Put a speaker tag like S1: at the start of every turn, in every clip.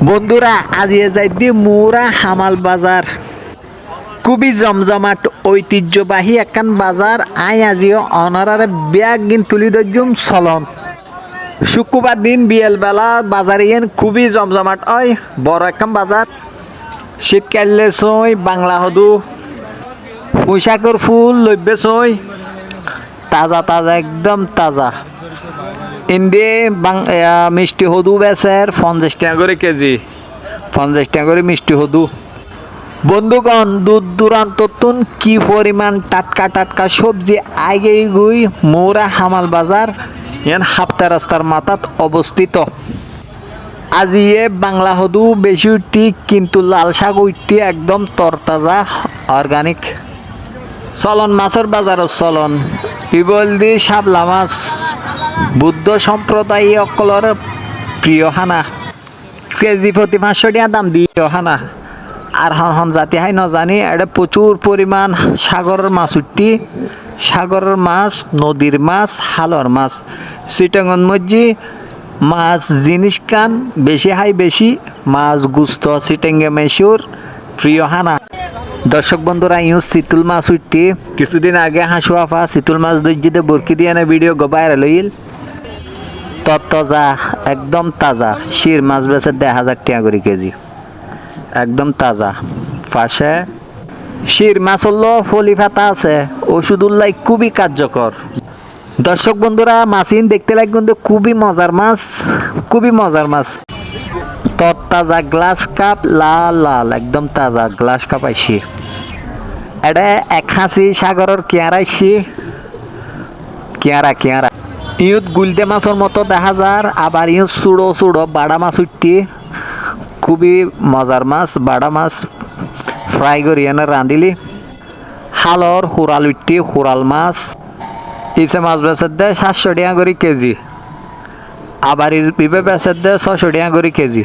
S1: বন্ধুরা আজিয়ে যাইদি মুরা হামাল বাজার খুবই জমজমাট ঐতিহ্যবাহী একখান বাজার আই আজিও অনারারে ব্যাগ গিন তুলি দজ্জুম চলন শুক্রবার দিন বিয়েল বেলা বাজার ইয়েন খুবই জমজমাট ওই বড় একখান বাজার শীতকালে সই বাংলা হদু পুঁইশাকর ফুল লইবে সই তাজা তাজা একদম তাজা ইন্ডে মিষ্টি হদু বেচের 50 টাকা করে কেজি 50 টাকা করে মিষ্টি হদু বন্ধুগণ দূর দূরান্ত কি পরিমাণ টাটকা টাটকা সবজি আগে গুই মোরা হামাল বাজার ইয়ান হাফতা রাস্তার মাথাত অবস্থিত আজিয়ে বাংলা হদু বেশি উঠি কিন্তু লাল শাক উঠি একদম তরতাজা অর্গানিক চলন মাছের বাজারত চলন ইবল দি শাপলা মাছ বুদ্ধ সম্প্রদায় অকলর প্রিয় খানা কেজি প্রতি 500 টাকা দাম দিয়ে খানা আর হন জাতি হাই নজানি এটা প্রচুর পরিমাণ সাগরের মাছ উঠতি সাগরের মাছ নদীর মাছ হালর মাছ চিটাঙ্গন মধ্যে মাছ জিনিস কান বেশি হাই বেশি মাছ গুস্ত চিটাঙ্গে মেশুর প্রিয় খানা দর্শক বন্ধুরা ইউ চিতুল মাছ উঠতি কিছুদিন আগে হাসু আফা চিতুল মাছ দর্জিতে বরকি দিয়ে না ভিডিও ভাইরাল হইল তত্তাজা একদম তাজা শির মাছ বেচে 10,000 টাকা করে কেজি একদম তাজা পাশে শির মাছ হলো ফলি ফাতা আছে ওষুধুল্লাই খুবই কার্যকর দর্শক বন্ধুরা মাছিন দেখতে লাগে কিন্তু খুবই মজার মাছ তত্তাজা গ্লাস কাপ লাল লাল একদম তাজা গ্লাস কাপ আইসি এটা এক হাসি সাগরের কেয়ারা ইউত গুলদে মাছের মতো দেখা যার আবার ইউত চুড়ো বাড়া মাছ উঠতি খুবই মজার মাছ বাড়া মাছ ফ্রাই করি এনে রাঁধিলি হালর হুরাল উঠতি হুরাল মাছ ইসে মাছ বেচার দেয় 700 টাকা করে কেজি আবার ইবে বেচার দেয় 600 টাকা করে কেজি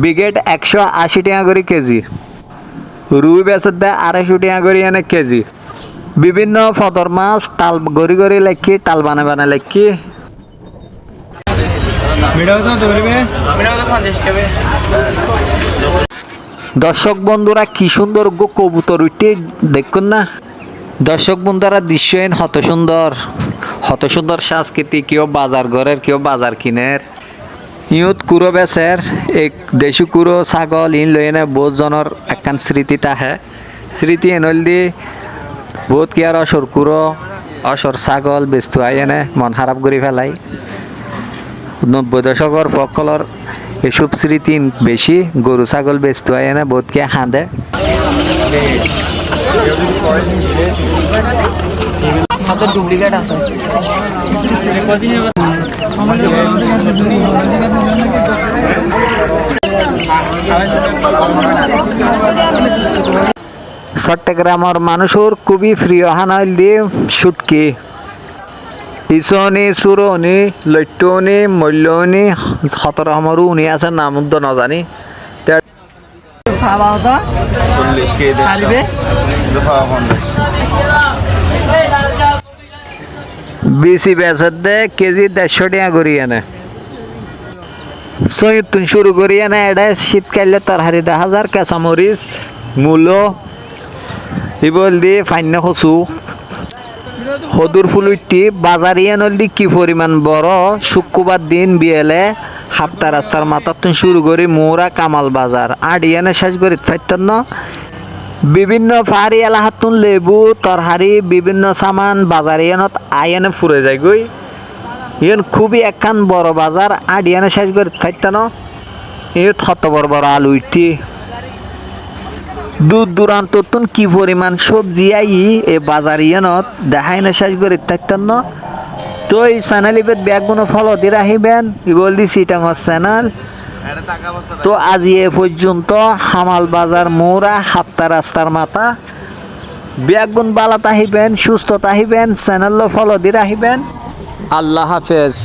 S1: বিগেট 180 টাকা করে কেজি রুই বেচার দেয় 250 টাকা করে এনে কেজি বিভিন্ন ফদর মাছ তাল গড়ি লেখি তাল বানা লেখি দর্শক বন্ধুরা কি সুন্দর কবুতর উঠে দেখুন না দর্শক বন্ধুরা দৃশ্য হত সুন্দর সংস্কৃতি কেউ বাজার ঘরের কেউ বাজার কিনের ইউত কুরো বেচের এক দেশি কুরো ছাগল ইন লই এনে বহুত জনের একখান স্মৃতি তাহে স্মৃতি এনল দি বহুত কি আর অসর কুরো অসর ছাগল বেস্তু আই এনে মন খারাপ করে ফেলাই 90 দশকের পকলর এসব স্মৃতি বেশি গরু ছাগল বেস্তু আই এনে বহুত কে হাঁদে ডুপ্লিকেট আছে চট্টগ্রামের মানুষের খুবই প্রিয় হানাইল দিয়ে শুটকি ইসনি সুরনি লট্টনি মল্যনি সতর আমারও উনি আছে নাম তো নজানি বেশি বেচার দে কেজি 150 টাকা করি এনে সৈয়তুন শুরু করি এনে এটা শীতকালে তরহারি 10,000 কাঁচামরিচ মূলো ইবল দিয়ে ফাইন্য কচু হদুর ফুল উঠতি বাজার ইয়ানল দি কি পরিমাণ বড় শুক্রবার দিন বিয়েলে হাফতা রাস্তার মাথার শুরু করি মোরা কামাল বাজার আডিয়ানে শেষ করি ফাইতন বিভিন্ন পাহাড়ি এলাকাতুন লেবু তরহারি বিভিন্ন সামান বাজার ইয়ানত আইয়ানে ফুরে যায় গই ইয়ান খুবই একখান বড় বাজার আডিয়ানে শেষ করি ফাইতন ইয়ত হত বড় বড় আলু উঠতি দূর দূরান্ত কি পরিমাণ সবজি আই এ বাজার ইয়ানত দেখাই না শেষ করে থাকতেন তো এই চ্যানেল ইবেদ ব্যাগগুলো ফলো দিয়ে রাখিবেন ইবল দি চিটাঙর চ্যানেল তো আজি এ পর্যন্ত হামাল বাজার মোরা হাফতা রাস্তার মাথা ব্যাগগুন বালা তাহিবেন সুস্থ তাহিবেন চ্যানেল ফলো দিয়ে রাখিবেন আল্লাহ হাফেজ।